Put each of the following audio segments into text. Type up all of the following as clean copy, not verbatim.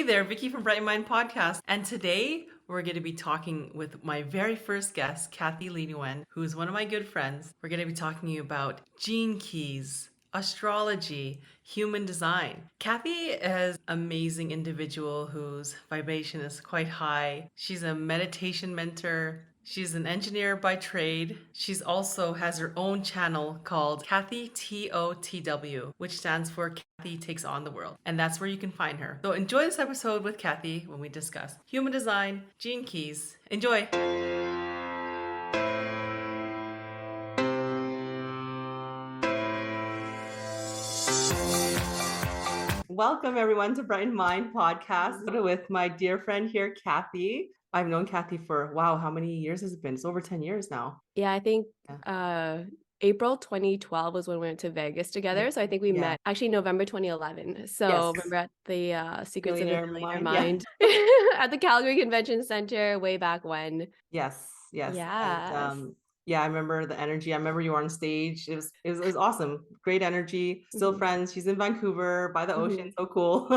Hey there, Vicky from Brightened Mind Podcast. And today we're going to be talking with my very first guest, Kathy Lee Nguyen, who's one of my good friends. We're going to be talking about gene keys, astrology, human design. Kathy is an amazing individual whose vibration is quite high. She's a meditation mentor. She's an engineer by trade. She's also has her own channel called Kathy TOTW, which stands for Kathy Takes On the World. And that's where you can find her. So enjoy this episode with Kathy when we discuss human design, gene keys. Enjoy. Welcome everyone to Brightened Mind Podcast with my dear friend here, Kathy. I've known Kathy for, wow, how many years has it been? It's over 10 years now. Yeah, I think April 2012 was when we went to Vegas together. So I think we met actually November 2011. So remember at the Secrets of the Millionaire Mind at the Calgary Convention Center way back when. Yes. Yeah. Yeah, I remember the energy. I remember you were on stage. It was awesome. Great energy. Still friends. She's in Vancouver by the ocean. So cool.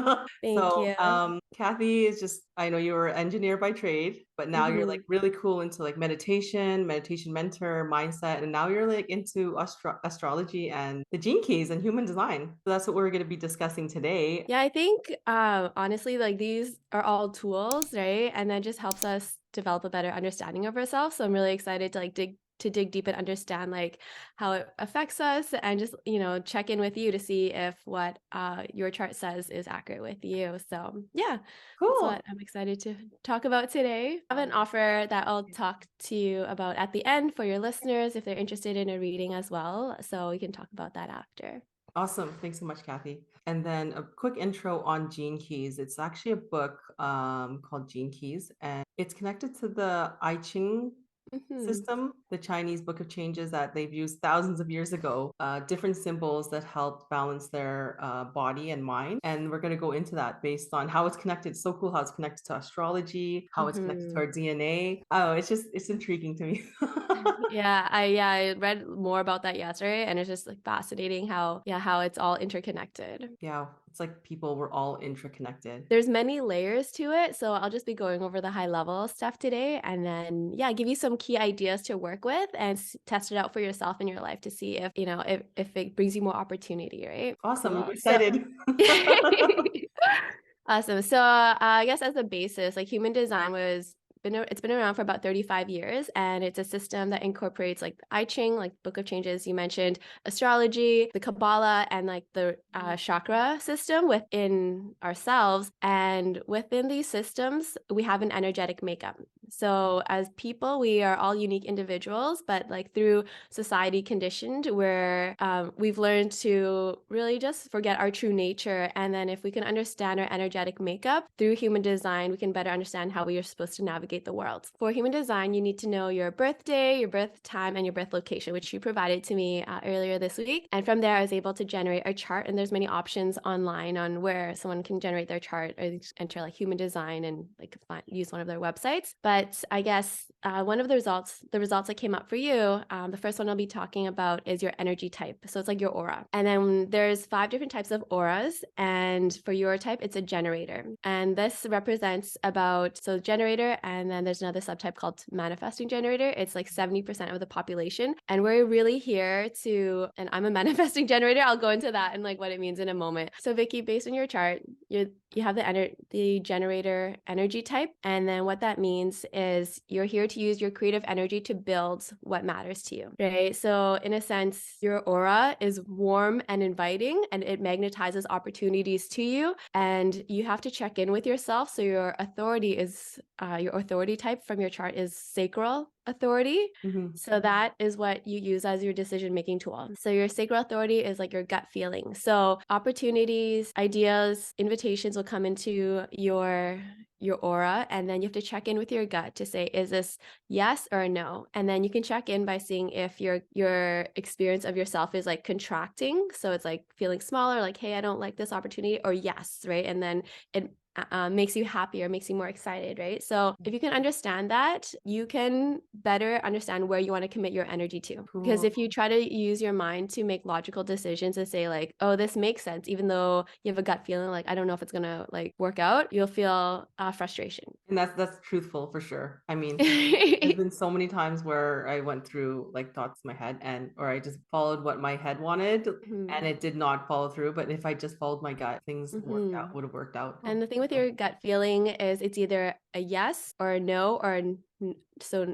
Thank you. Kathy is just, I know you were an engineer by trade, but now you're like really cool into like meditation mentor, mindset, and now you're like into astrology and the gene keys and human design. So that's what we're going to be discussing today. Yeah, I think honestly, like these are all tools, right? And that just helps us develop a better understanding of ourselves. So I'm really excited to like dig deep and understand like how it affects us, and just check in with you to see if what your chart says is accurate with you. So yeah, Cool. That's what I'm excited to talk about today. I have an offer that I'll talk to you about at the end for your listeners if they're interested in a reading as well. So we can talk about that after. Awesome. Thanks so much, Kathy. And then a quick intro on Gene Keys. It's actually a book called Gene Keys, and it's connected to the I Ching system, the Chinese book of changes that they've used thousands of years ago, different symbols that help balance their body and mind. And we're going to go into that based on how it's connected. It's so cool how it's connected to astrology, how it's connected to our DNA. Oh, it's intriguing to me. I read more about that yesterday, and it's just like fascinating how it's all interconnected. Yeah, it's like people were all interconnected. There's many layers to it, so I'll just be going over the high level stuff today, and then give you some key ideas to work with and test it out for yourself in your life to see if if it brings you more opportunity, right? Awesome. Cool. I'm excited. Awesome. So I guess as a basis, like human design it's been around for about 35 years, and it's a system that incorporates like the I Ching, like Book of Changes you mentioned, astrology, the Kabbalah, and like the chakra system within ourselves. And within these systems, we have an energetic makeup. So as people, we are all unique individuals, but like through society conditioned, where we've learned to really just forget our true nature. And then if we can understand our energetic makeup through human design, we can better understand how we are supposed to navigate the world. For human design, you need to know your birthday, your birth time, and your birth location, which you provided to me earlier this week. And from there, I was able to generate a chart, and there's many options online on where someone can generate their chart, or enter like human design and like use one of their websites. But I guess one of the results that came up for you, the first one I'll be talking about is your energy type. So it's like your aura. And then there's 5 different types of auras. And for your type, it's a generator. And this represents so generator, and then there's another subtype called manifesting generator. It's like 70% of the population. And we're really here and I'm a manifesting generator. I'll go into that and like what it means in a moment. So Vicky, based on your chart, you have the generator energy type. And then what that means is you're here to use your creative energy to build what matters to you, right? So in a sense, your aura is warm and inviting, and it magnetizes opportunities to you. And you have to check in with yourself. So your authority type from your chart is sacral authority. So that is what you use as your decision-making tool. So your sacral authority is like your gut feeling. So opportunities, ideas, invitations will come into your aura, and then you have to check in with your gut to say, is this yes or no? And then you can check in by seeing if your experience of yourself is like contracting. So it's like feeling smaller, like, hey, I don't like this opportunity, or yes, right? And then it makes you happier, makes you more excited, right? So if you can understand that, you can better understand where you want to commit your energy to. Because Cool. if you try to use your mind to make logical decisions and say like, oh, this makes sense, even though you have a gut feeling like, I don't know if it's gonna like work out, you'll feel frustration. And that's truthful for sure. I mean, there's been so many times where I went through like thoughts in my head or I just followed what my head wanted and Mhm. it did not follow through. But if I just followed my gut, things Mhm. would have worked out. And the thing with your gut feeling is it's either a yes or a no or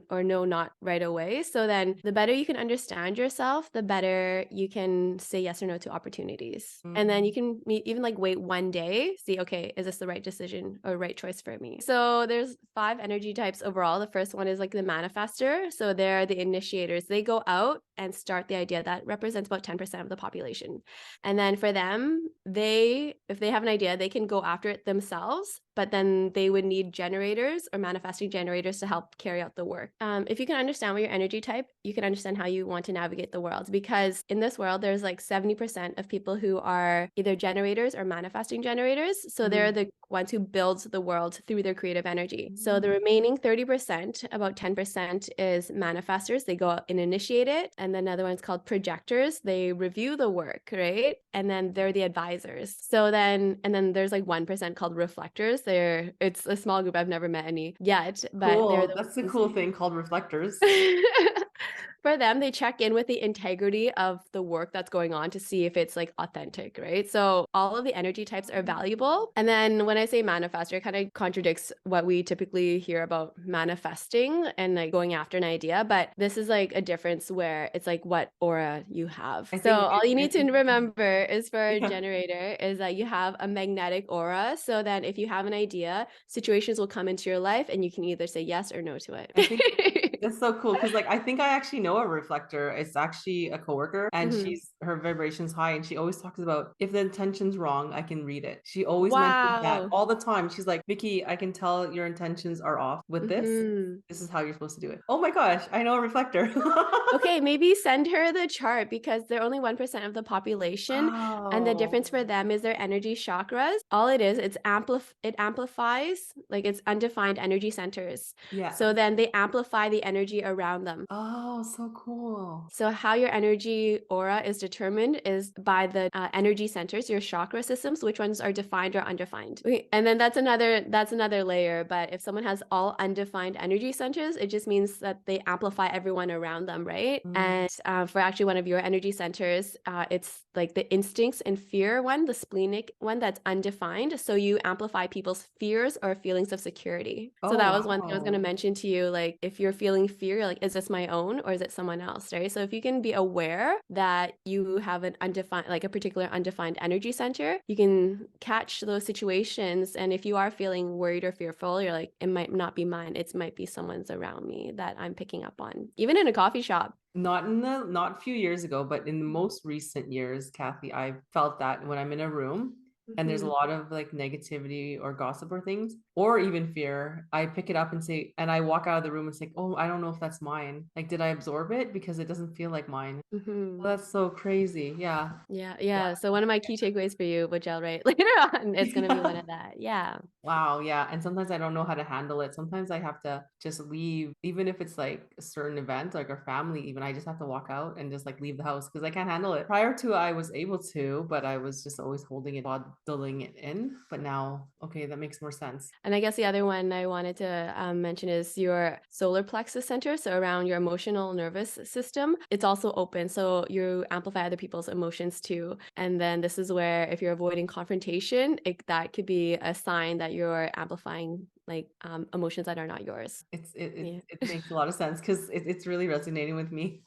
or no, not right away. So then the better you can understand yourself, the better you can say yes or no to opportunities. And then you can even like wait one day, see, okay, is this the right decision or right choice for me? So there's 5 energy types overall. The first one is like the manifester. So they're the initiators. They go out and start the idea that represents about 10% of the population. And then for them, if they have an idea, they can go after it themselves, but then they would need generators or manifesting generators to help carry out the work. If you can understand what your energy type, you can understand how you want to navigate the world. Because in this world, there's like 70% of people who are either generators or manifesting generators. So they're the ones who build the world through their creative energy. So the remaining 30%, about 10% is manifestors. They go out and initiate it. And then another one's called projectors. They review the work, right? And then they're the advisors. And then there's like 1% called reflectors. It's a small group. I've never met any yet, but they're Cool. the That's a ones. cool thing called reflectors. For them, they check in with the integrity of the work that's going on to see if it's like authentic, right? So all of the energy types are valuable. And then when I say manifestor, it kind of contradicts what we typically hear about manifesting and like going after an idea. But this is like a difference where it's like what aura you have. I So think all you I need to think remember is for a yeah. generator is that you have a magnetic aura. So then if you have an idea, situations will come into your life and you can either say yes or no to I think it. that's so cool because like I think I actually know a reflector. It's actually a coworker and Mhm. her vibration's high and she always talks about if the intention's wrong, I can read it. She always mentions that Wow. all the time. She's like, Vicky, I can tell your intentions are off with this. Mhm. This is how you're supposed to do it. Oh my gosh, I know a reflector. Okay, maybe send her the chart because they're only 1% of the population, and the Wow. difference for them is their energy chakras. All it is, it amplifies, like it's undefined energy centers. Yeah. So then they amplify the energy around them. Oh, so cool. So how your energy aura is determined is by the energy centers, your chakra systems, which ones are defined or undefined. Okay, and then that's another layer. But if someone has all undefined energy centers, it just means that they amplify everyone around them, right? Mm. And for actually one of your energy centers, it's like the instincts and fear one, the splenic one that's undefined. So you amplify people's fears or feelings of security. So Oh, that was one thing I was going to wow. mention to you. Like if you're feeling fear, you're like, is this my own or is it someone else, right? So if you can be aware that you have an undefined, like a particular undefined energy center, you can catch those situations. And if you are feeling worried or fearful, you're like, it might not be mine. It might be someone's around me that I'm picking up on, even in a coffee shop. Not a few years ago, but in the most recent years, Kathy, I've felt that when I'm in a room and there's a Mhm. lot of like negativity or gossip or things, or even fear, I pick it up and say, and I walk out of the room and say, oh, I don't know if that's mine. Like, did I absorb it? Because it doesn't feel like mine. Oh, Mhm. that's so crazy. Yeah. Yeah, yeah. So one of my key takeaways for you, which I'll write later on, it's gonna be one Yeah. of that. Yeah. Wow, yeah. And sometimes I don't know how to handle it. Sometimes I have to just leave, even if it's like a certain event, like our family, even I just have to walk out and just like leave the house because I can't handle it. Prior to I was able to, but I was just always holding it, bottling it in. But now, okay, that makes more sense. And I guess the other one I wanted to mention is your solar plexus center. So around your emotional nervous system, it's also open. So you amplify other people's emotions too. And then this is where if you're avoiding confrontation, that could be a sign that you're amplifying like emotions that are not yours. Yeah. It makes a lot of sense because it's really resonating with me.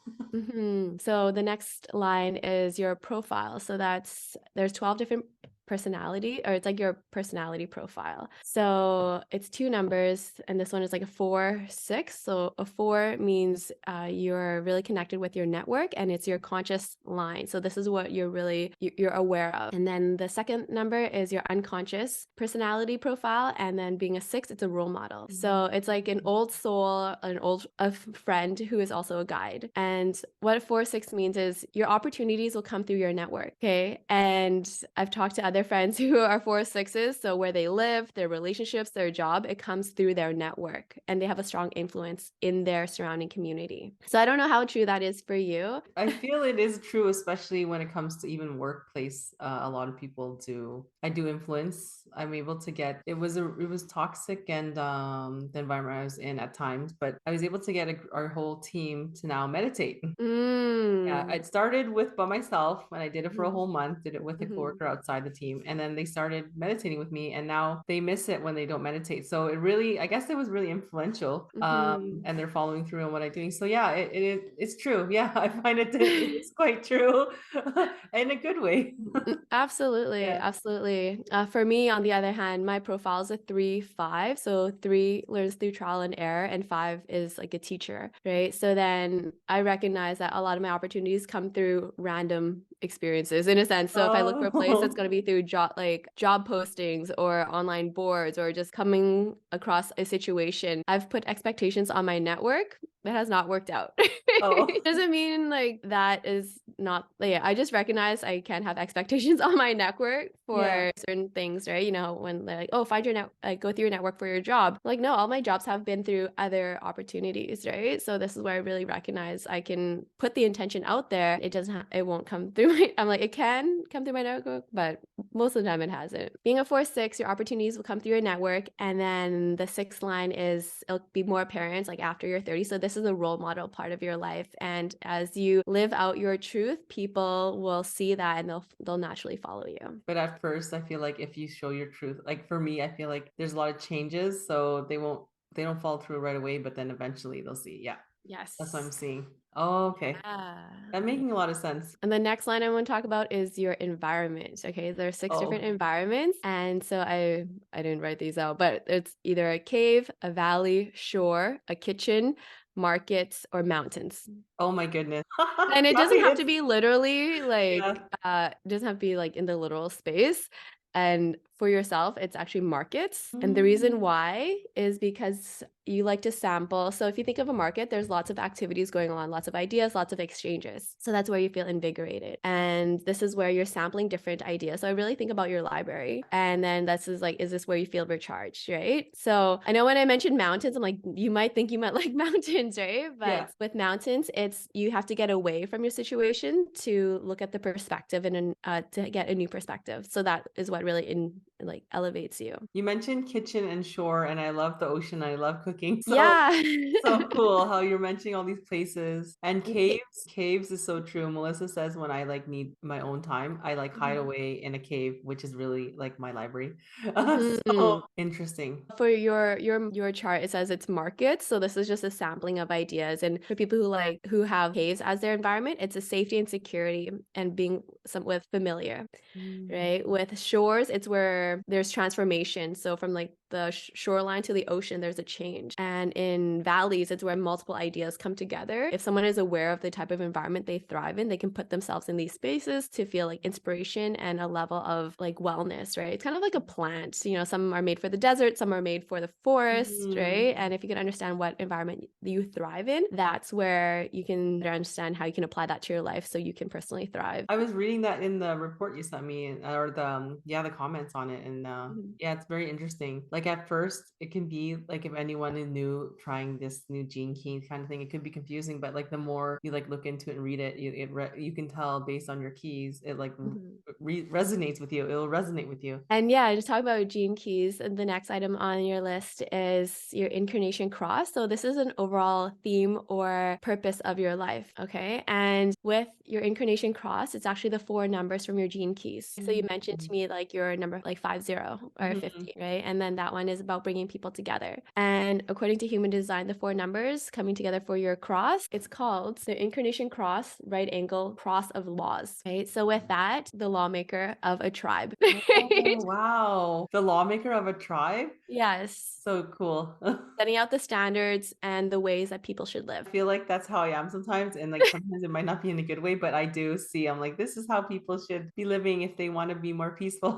So the next line is your profile. So there's 12 different personality, or it's like your personality profile. So it's 2 numbers, and this one is like a 4 6. So a 4 means you're really connected with your network, and it's your conscious line. So this is what you're aware of. And then the second number is your unconscious personality profile, and then being a 6, it's a role model. So it's like an old soul, a friend who is also a guide. And what 4 6 means is your opportunities will come through your network. Okay. And I've talked to other other friends who are 4/6s, so where they live, their relationships, their job, it comes through their network, and they have a strong influence in their surrounding community. So I don't know how true that is for you. I feel it is true, especially when it comes to even workplace. A lot of people do. I do influence. I'm able to get. It was toxic and the environment I was in at times, but I was able to get our whole team to now meditate. Yeah, Mm. it started with by myself and I did it for a Mhm. whole month, did it with a Mhm. coworker outside the team. And then they started meditating with me and now they miss it when they don't meditate. So it really, I guess it was really influential. Mhm. And they're following through on what I'm doing. So yeah, it's true. Yeah, I find it is quite true in a good way. Absolutely, Yeah. absolutely. For me, on the other hand, my profile is a 3/5. So 3 learns through trial and error, and 5 is like a teacher, right? So then I recognize that a lot of my opportunities come through random experiences in a sense. So if I look for a place, it's Oh, going to be through job postings or online boards or just coming across a situation. I've put expectations on my network that has not worked out. oh, Doesn't mean like that is not yeah, I just recognize I can't have expectations on my network yeah. for certain things, right? You know, when they're like, oh, find your net like go through your network for your job. Like, no, all my jobs have been through other opportunities, right? So this is where I really recognize I can put the intention out there. It won't come through my I'm like, it can come through my network, but most of the time it hasn't. Being a 4/6, your opportunities will come through your network. And then the sixth line is it'll be more apparent like after you're 30. So this is a role model part of your life. And as you live out your truth, people will see that and they'll naturally follow you. But at first, I feel like if you show your truth, like for me, I feel like there's a lot of changes, so they don't fall through right away, but then eventually they'll see. Yeah, that's what I'm Yes. seeing. Oh, okay. Yeah. That making a lot of sense. And the next line I want to talk about is your environment. Okay, there are six different Oh, environments, and so I didn't write these out, but it's either a cave, a valley, shore, a kitchen, markets, or mountains. oh my goodness. And it doesn't Kathy, have to it's be literally yeah. like it doesn't have to be like in the literal space. And for yourself, it's actually markets. And the reason Mm. why is because you like to sample. So if you think of a market, there's lots of activities going on, lots of ideas, lots of exchanges. So that's where you feel invigorated. And this is where you're sampling different ideas. So I really think about your library. And then this is like, is this where you feel recharged, right? So I know when I mentioned mountains, I'm like, you might think you meant like mountains, right? Yeah. But with mountains, it's you have to get away from your situation to look at the perspective and to get a new perspective. So that is what really like elevates you. You mentioned kitchen and shore, and I love the ocean. I love cooking. So Yeah. so cool how you're mentioning all these places and Okay. caves. Caves is so true. Melissa says when I like need my own time, I like hide Mhm. away in a cave, which is really like my library. So Mhm. interesting. For your chart, it says it's markets. So this is just a sampling of ideas. And for people who have caves as their environment, it's a safety and security and being some with familiar. Mm. Right? With shores, it's where there's transformation. So from like the shoreline to the ocean, there's a change. And in valleys, it's where multiple ideas come together. If someone is aware of the type of environment they thrive in, they can put themselves in these spaces to feel like inspiration and a level of like wellness, right? It's kind of like a plant. You know, some are made for the desert, some are made for the forest, Mm. right? And if you can understand what environment you thrive in, that's where you can better understand how you can apply that to your life so you can personally thrive. I was reading that in the report you sent me, or the yeah, the comments on it, and Mhm. yeah, it's very interesting. Like at first, it can be like if anyone is new trying this new gene key kind of thing, it could be confusing. But like the more you like look into it and read it, you can tell based on your keys, it like Mhm. resonates with you. It'll resonate with you. And yeah, just talk about gene keys. And the next item on your list is your incarnation cross. So this is an overall theme or purpose of your life. Okay. And with your incarnation cross, it's actually the four numbers from your gene keys. So you mentioned to Mm. me like your number like 50 or Mhm. 50, right? And then that one is about bringing people together. And according to human design, the four numbers coming together for your cross, it's called the incarnation cross, right angle cross of laws. Right. So with that, the lawmaker of a tribe. Oh, wow. The lawmaker of a tribe? Yes. So cool. Setting out the standards and the ways that people should live. I feel like that's how I am sometimes. And like sometimes it might not be in a good way, but I do see, I'm like, this is how people should be living if they want to be more peaceful.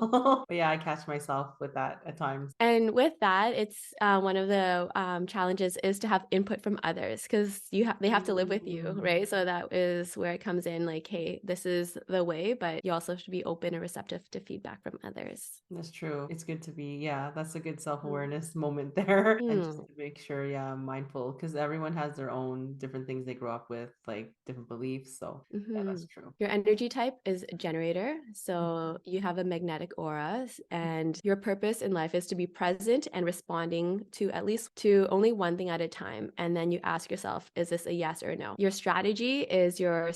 But yeah, I catch myself with that at times. And And with that, it's one of the challenges is to have input from others because they have to live with you, Mm. right? So that is where it comes in like, hey, this is the way, but you also have to be open and receptive to feedback from others. That's true. It's good to be, yeah, that's a good Mm. self-awareness moment there. And just Mm. to make sure, yeah, I'm mindful because everyone has their own different things they grow up with, like different beliefs. So, yeah, that's Mhm. true. Your energy type is generator. Mhm. So you have a magnetic aura, and your purpose in life is to be present and responding to at least to only one thing at a time. And then you ask yourself, is this a yes or a no? Your strategy is your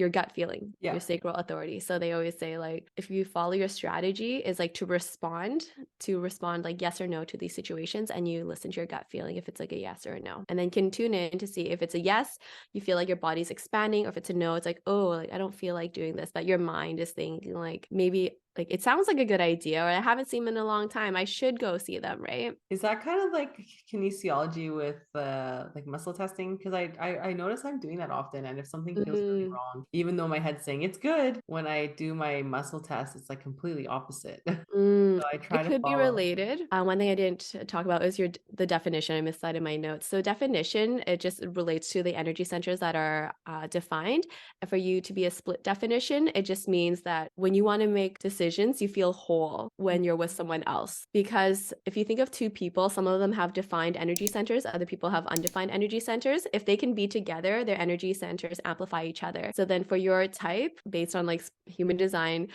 gut feeling, Yeah. your sacral authority. So they always say like, if you follow your strategy is like to respond like yes or no to these situations. And you listen to your gut feeling if it's like a yes or a no. And then can tune in to see if it's a yes, you feel like your body's expanding, or if it's a no, it's like, oh, like I don't feel like doing this, but your mind is thinking like maybe like it sounds like a good idea, or I haven't seen them in a long time, I should go see them, right? Is that kind of like kinesiology with like muscle testing? Because I notice I'm doing that often, and if something feels really Mm. wrong, even though my head's saying it's good, when I do my muscle test, it's like completely opposite. Mm, So I try it to could be follow. related. One thing I didn't talk about is the definition. I missed that in my notes. So definition, it just relates to the energy centers that are defined. And for you to be a split definition, it just means that when you want to make decisions, you feel whole when you're with someone else. Because if you think of two people, some of them have defined energy centers, other people have undefined energy centers. If they can be together, their energy centers amplify each other. So then for your type, based on like human design,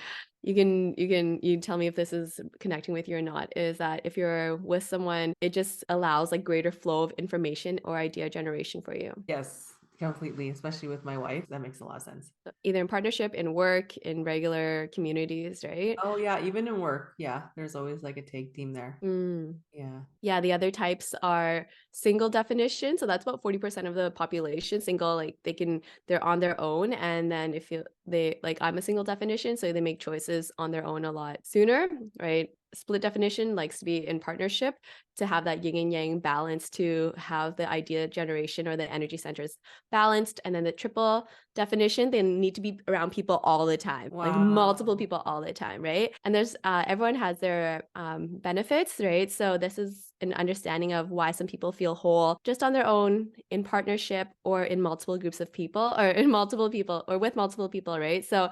you tell me if this is connecting with you or not, is that if you're with someone, it just allows like greater flow of information or idea generation for you. Yes, completely, especially with my wife. That makes a lot of sense. So either in partnership, in work, in regular communities, right? Oh yeah, even in work, yeah, there's always like a tag team there. Mm. Yeah. Yeah, the other types are single definition. So that's about 40% of the population. Single, like they're on their own. And then if you they like I'm a single definition, so they make choices on their own a lot sooner, right? Split definition likes to be in partnership to have that yin and yang balance, to have the idea generation or the energy centers balanced. And then the triple definition, they need to be around people all the time, like multiple Wow. people all the time, right? And there's everyone has their benefits, right? So this is an understanding of why some people feel whole just on their own, in partnership, or in multiple groups of people, or in multiple people, or with multiple people, right? So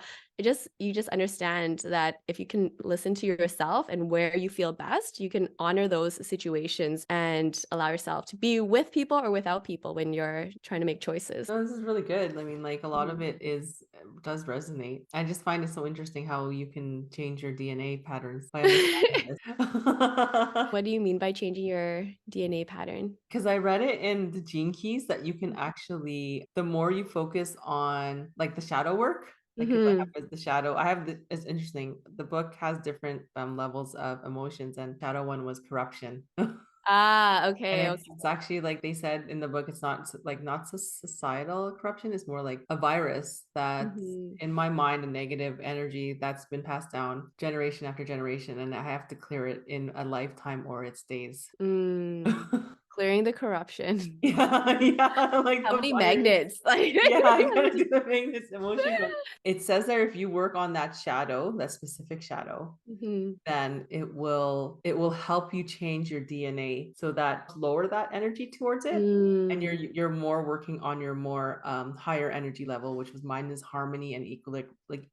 you just understand that if you can listen to yourself and where you feel best, you can honor those situations and allow yourself to be with people or without people when you're trying to make choices. No, this is really good. I mean, like a lot of Mhm. it is does resonate. I just find it so interesting how you can change your DNA patterns by understanding this. What do you mean by changing your DNA pattern? Because I read it in the Gene Keys that you can actually, the more you focus on like the shadow work, like because I Mhm. have the shadow, it's interesting. The book has different levels of emotions, and shadow one was corruption. Ah, And okay, okay. it's actually like they said in the book, it's not like not societal corruption, it's more like a virus that's Mhm. in my mind, a negative energy that's been passed down generation after generation, and I have to clear it in a lifetime or it stays. Mm. Clearing the corruption. Yeah, yeah, like How the many virus. magnets? Like, Yeah, I gotta do the maintenance emotion, but it says there if you work on that shadow, that specific shadow, Mhm. then it will help you change your DNA so that lower that energy towards it. And you're Mm. you're more working on your more higher energy level, which was mine is harmony and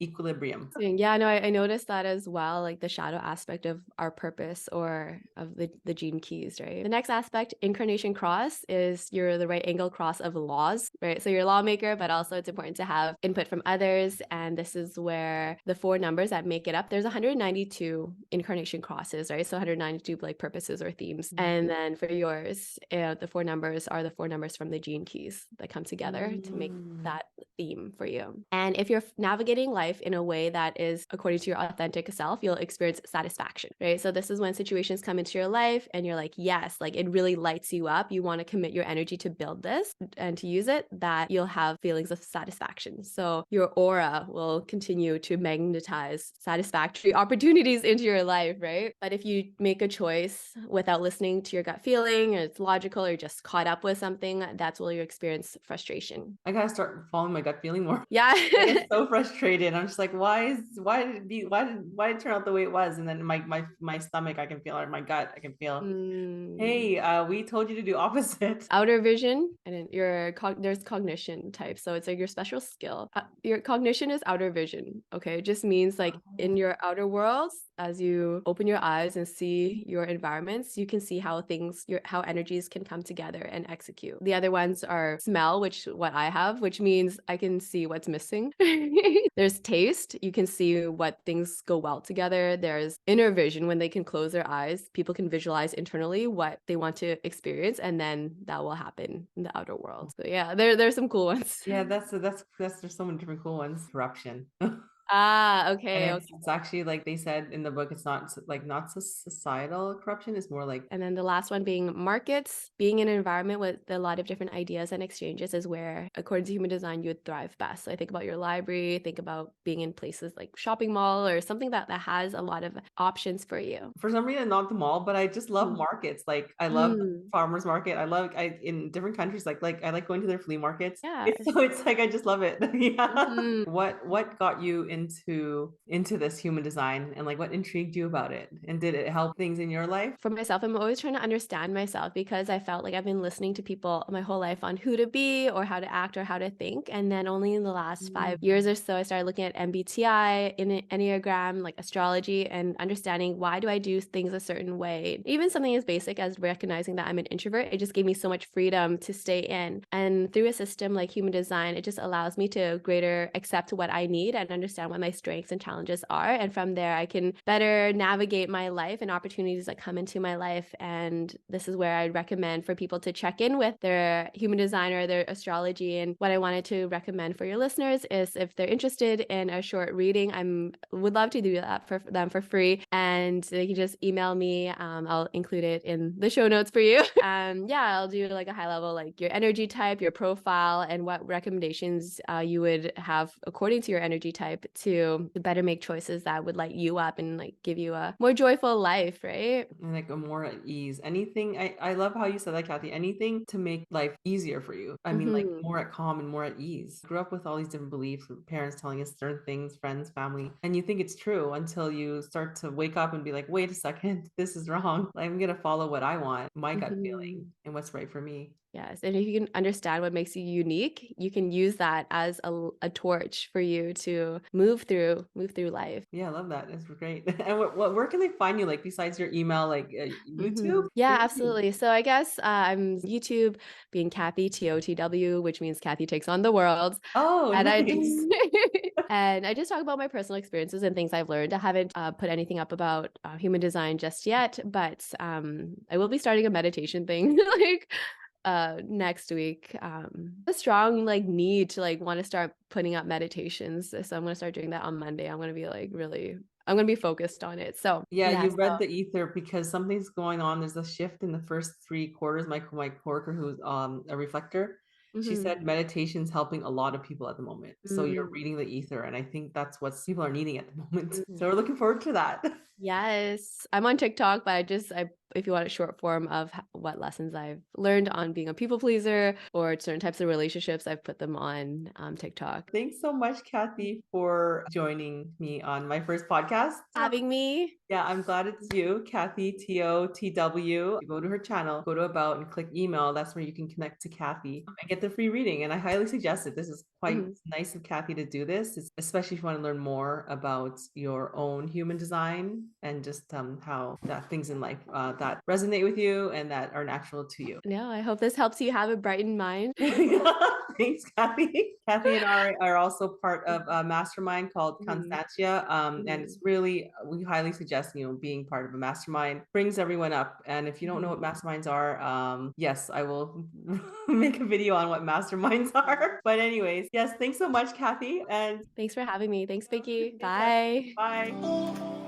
equilibrium. Yeah, no, I noticed that as well, like the shadow aspect of our purpose or of the gene keys, right? The next aspect, incarnation cross, is you're the right angle cross of laws, right? So you're a lawmaker, but also it's important to have input from others. And this is where the four numbers that make it up, there's 192 incarnation crosses, right? So 192 like purposes or themes. And then for yours, the four numbers are the four numbers from the gene keys that come together to make Mm. that theme for you. And if you're navigating life in a way that is according to your authentic self, you'll experience satisfaction, right? So this is when situations come into your life and you're like, yes, like it really lights lights you up, you want to commit your energy to build this and to use it, that you'll have feelings of satisfaction. So your aura will continue to magnetize satisfactory opportunities into your life, right? But if you make a choice without listening to your gut feeling, or it's logical, or just caught up with something, that's where you experience frustration. I gotta start following my gut feeling more. Yeah. I get so frustrated. I'm just like, why did it turn out the way it was? And then my stomach, I can feel it, my gut, I can feel, hey, we told you to do opposite. Outer vision, and then there's cognition type. So it's like your special skill. Your cognition is outer vision. Okay, it just means like in your outer worlds, as you open your eyes and see your environments, you can see how how energies can come together and execute. The other ones are smell, which what I have, which means I can see what's missing. There's taste, you can see what things go well together. There's inner vision, when they can close their eyes, people can visualize internally what they want to experience, and then that will happen in the outer world. So yeah, there's some cool ones. Yeah, that's there's so many different cool ones. Corruption. And Okay. it's actually like they said in the book, it's not societal corruption, it's more like. And then the last one being markets. Being in an environment with a lot of different ideas and exchanges is where, according to human design, you would thrive best. So I think about your library, think about being in places like shopping mall or something that has a lot of options for you. For some reason, not the mall, but I just love markets. Like I love farmers market. I in different countries, like I like going to their flea markets. Yeah. It's like I just love it. Yeah. Mhm. What got you into this human design, and like what intrigued you about it? And did it help things in your life? For myself, I'm always trying to understand myself, because I felt like I've been listening to people my whole life on who to be or how to act or how to think. And then only in the last 5 years or so, I started looking at MBTI, in Enneagram, like astrology, and understanding why do I do things a certain way. Even something as basic as recognizing that I'm an introvert, it just gave me so much freedom to stay in. And through a system like human design, it just allows me to greater accept what I need and understand what my strengths and challenges are. And from there, I can better navigate my life and opportunities that come into my life. And this is where I'd recommend for people to check in with their human design or their astrology. And what I wanted to recommend for your listeners is, if they're interested in a short reading, would love to do that for them for free. And they can just email me. I'll include it in the show notes for you. Yeah, I'll do like a high level, like your energy type, your profile, and what recommendations you would have according to your energy type to better make choices that would light you up and like give you a more joyful life, right? And like a more at ease. Anything, I love how you said that, Kathy. Anything to make life easier for you. I mean, like more at calm and more at ease. Grew up with all these different beliefs, with parents telling us certain things, friends, family, and you think it's true until you start to wake up and be like, wait a second, this is wrong. I'm gonna follow what I want, my gut feeling, and what's right for me. Yes, and if you can understand what makes you unique, you can use that as a torch for you to move through life. Yeah, I love that. It's great. And where can they find you? Like besides your email, like YouTube? Yeah, absolutely. So I guess I'm YouTube, being Kathy TOTW, which means Kathy takes on the world. Oh, And I nice. and I just talk about my personal experiences and things I've learned. I haven't put anything up about human design just yet, but I will be starting a meditation thing like next week. A strong like need to like want to start putting up meditations. So I'm gonna start doing that on Monday. I'm gonna be focused on it. So Yeah, yeah, you read the ether because something's going on. There's a shift in the first 3 quarters. My coworker, who's a reflector, she said meditation's helping a lot of people at the moment. So you're reading the ether, and I think that's what people are needing at the moment. So we're looking forward to that. Yes, I'm on TikTok, but if you want a short form of what lessons I've learned on being a people pleaser or certain types of relationships, I've put them on TikTok. Thanks so much, Kathy, for joining me on my first podcast. Having me. Yeah, I'm glad it's you, Kathy TOTW. Go to her channel, go to About, and click email. That's where you can connect to Kathy and get the free reading. And I highly suggest it. This is quite nice of Kathy to do this, especially if you want to learn more about your own human design and just how that things in life that resonate with you and that are natural to you. No, I hope this helps you have a brightened mind. Thanks, Kathy. Kathy and I are also part of a mastermind called Constantia. And it's really, we highly suggest, being part of a mastermind. Brings everyone up. And if you don't know what masterminds are, yes, I will make a video on what masterminds are. But anyways, yes, thanks so much, Kathy. And thanks for having me. Thanks, Vicky. Bye. bye.